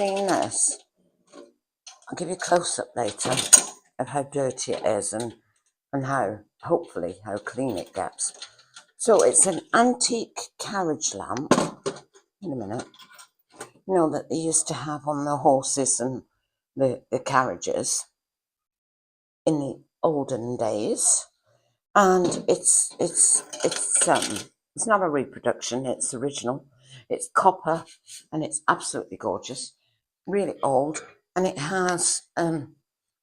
clean this. I'll give you a close-up later of how dirty it is and how, hopefully, how clean it gets. So it's an antique carriage lamp. In a minute. You know, that they used to have on the horses and the carriages in the olden days. And it's not a reproduction, it's original. It's copper and it's absolutely gorgeous, really old, and it has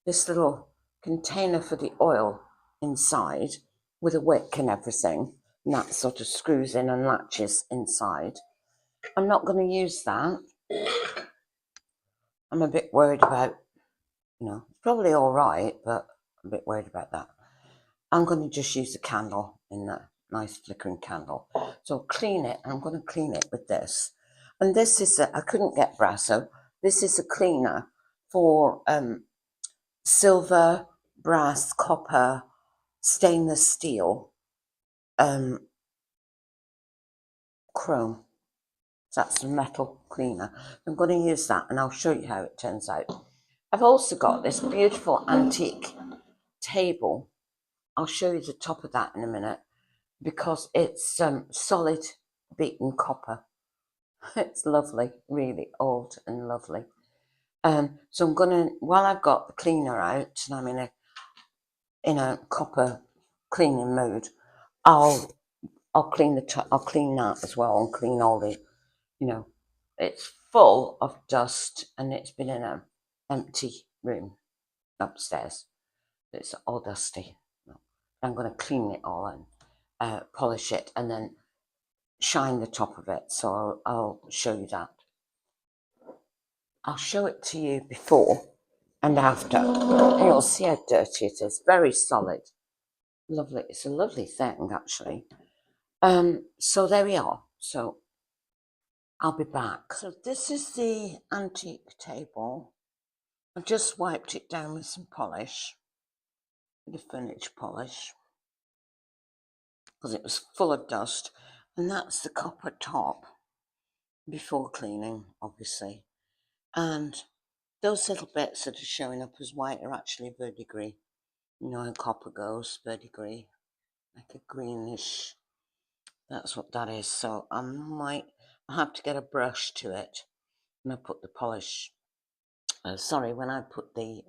this little container for the oil inside with a wick and everything, and that sort of screws in and latches inside. I'm not going to use that. I'm a bit worried about, you know, it's probably all right, but I'm a bit worried about that. I'm going to just use a candle in that nice flickering candle. So clean it. I'm going to clean it with this. And this is, I couldn't get brass, so this is a cleaner for silver, brass, copper, stainless steel, chrome. So that's the metal cleaner. I'm going to use that and I'll show you how it turns out. I've also got this beautiful antique table. I'll show you the top of that in a minute because it's solid beaten copper. It's lovely, really old and lovely. So I'm gonna, while I've got the cleaner out and I'm in a copper cleaning mood, I'll clean I'll clean that as well and clean all the, you know, it's full of dust and it's been in an empty room upstairs. It's all dusty. I'm going to clean it all and polish it and then shine the top of it. So I'll show you that. I'll show it to you before and after. And you'll see how dirty it is. Very solid. Lovely. It's a lovely thing, actually. So there we are. So I'll be back. So this is the antique table. I've just wiped it down with some polish, with a furniture polish, because it was full of dust. And that's the copper top before cleaning, obviously. And those little bits that are showing up as white are actually verdigris. You know how copper goes, verdigris, like a greenish. That's what that is. So I have to get a brush to it and I put the polish. When I put the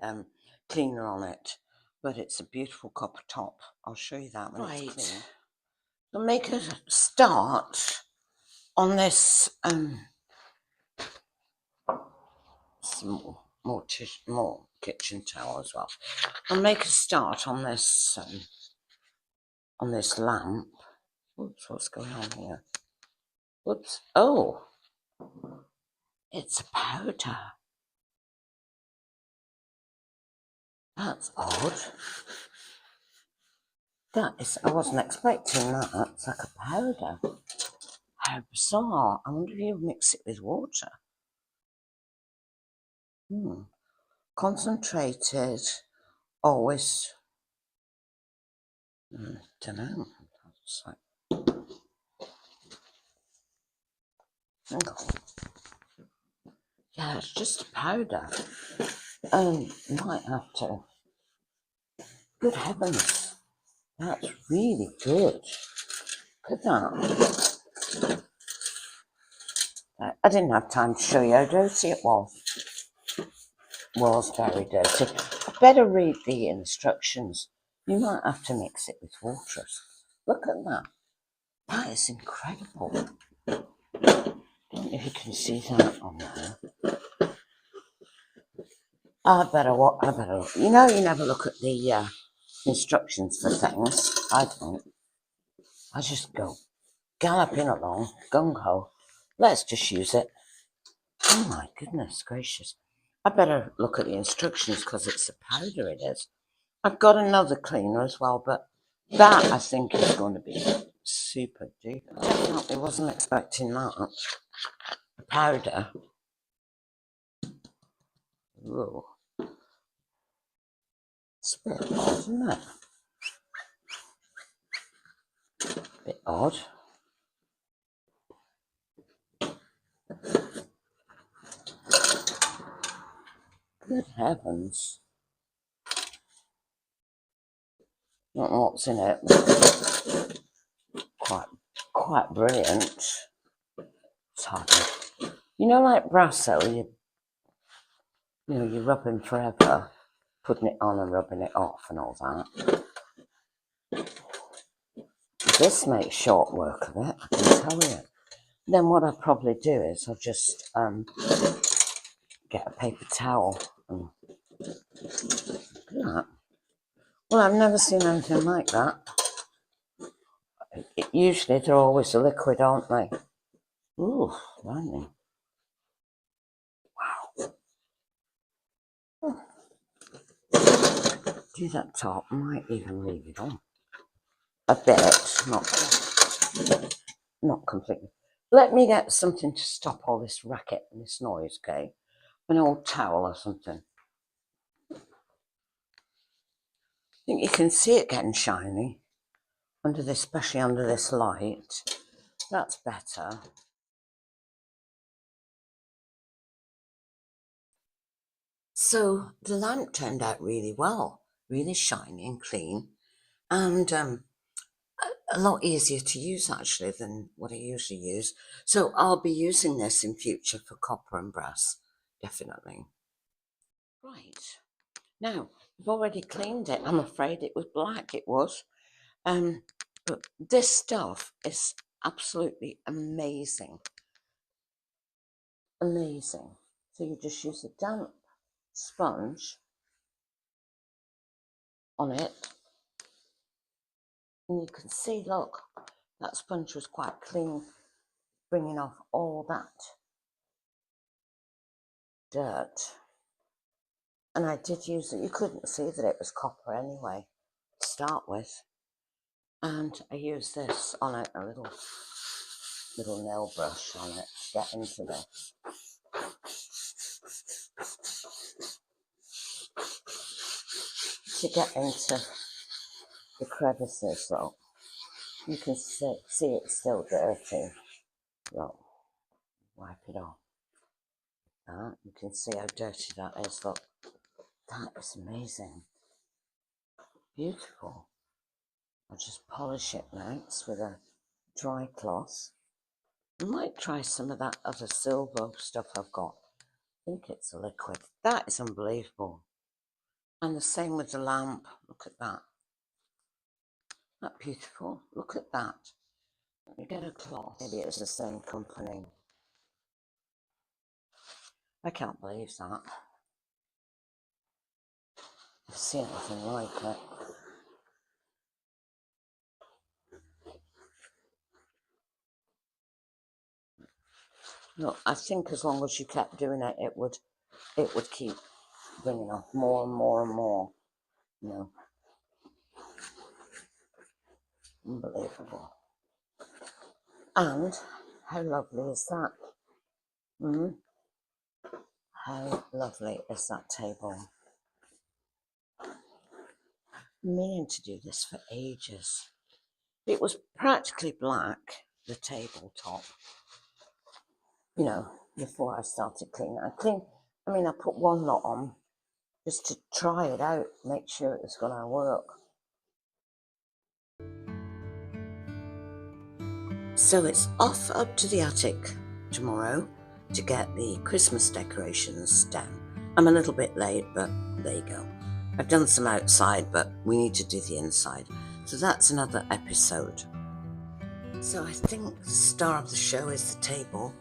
cleaner on it. But it's a beautiful copper top. I'll show you that when it's clean. So make a start on this some more kitchen towel as well. I'll make a start on this lamp. Oops, what's going on here? Whoops. Oh, it's a powder. That's odd. I wasn't expecting that. It's like a powder. How bizarre. I wonder if you mix it with water. Concentrated. Always. Don't know. Yeah, it's just a powder. Might have to. Good heavens. That's really good. Look at that. I didn't have time to show you how dirty it was. Was very dirty. I better read the instructions. You might have to mix it with water. Look at that. That is incredible. I don't know if you can see that on there. I better look. You know, you never look at the instructions for things. I don't. I just go galloping along, gung-ho. Let's just use it. Oh my goodness gracious. I better look at the instructions because it's a powder it is. I've got another cleaner as well, but that I think is going to be super duper. Definitely wasn't expecting that. A powder. Ooh. It's a bit odd, isn't it? A bit odd. Good heavens. Not know what's in it, but quite brilliant. It's hard. You know, like Brasso, you're rubbing forever, putting it on and rubbing it off and all that. This makes short work of it, I can tell you. Then what I'll probably do is I'll just get a paper towel and look at that. Well, I've never seen anything like that. Usually they're always a liquid, aren't they? Ooh, blimey. Wow. Do that top, might even leave it on. A bit, not completely. Let me get something to stop all this racket and this noise, okay? An old towel or something. I think you can see it getting shiny under this, especially under this light. That's better. So the lamp turned out really well, really shiny and clean, and a lot easier to use actually than what I usually use. So I'll be using this in future for copper and brass, definitely. Right, now I've already cleaned it. I'm afraid it was black, it was. But this stuff is absolutely amazing. Amazing. So you just use a damp sponge on it. And you can see, look, that sponge was quite clean, bringing off all that dirt. And I did use it. You couldn't see that it was copper anyway, to start with. And I used this on it, a little nail brush on it to get into this. To get into the crevices, look. You can see it's still dirty. Look, wipe it off. You can see how dirty that is. Look, that is amazing. Beautiful. I'll just polish it next with a dry cloth. I might try some of that other silver stuff I've got. I think it's a liquid. That is unbelievable. And the same with the lamp. Look at that. That beautiful. Look at that. Let me get a cloth. Maybe it's the same company. I can't believe that. I've seen anything like it. Look, I think as long as you kept doing it, it would keep bringing off more and more and more. You know, unbelievable. And how lovely is that? How lovely is that table? I'm meaning to do this for ages. It was practically black, the tabletop, you know, before I started cleaning. I put one lot on just to try it out, make sure it was going to work. So it's off up to the attic tomorrow to get the Christmas decorations down. I'm a little bit late, but there you go. I've done some outside, but we need to do the inside. So that's another episode. So I think the star of the show is the table.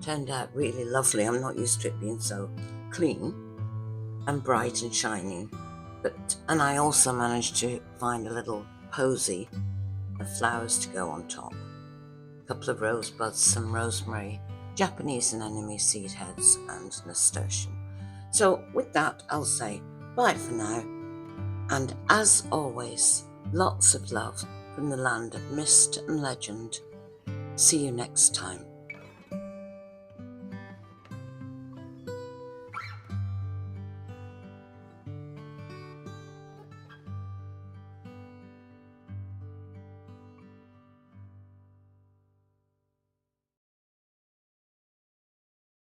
Turned out really lovely. I'm not used to it being so clean and bright and shiny. And I also managed to find a little posy of flowers to go on top. A couple of rosebuds, some rosemary, Japanese anemone seed heads, and nasturtium. So with that, I'll say bye for now. And as always, lots of love from the land of mist and legend. See you next time.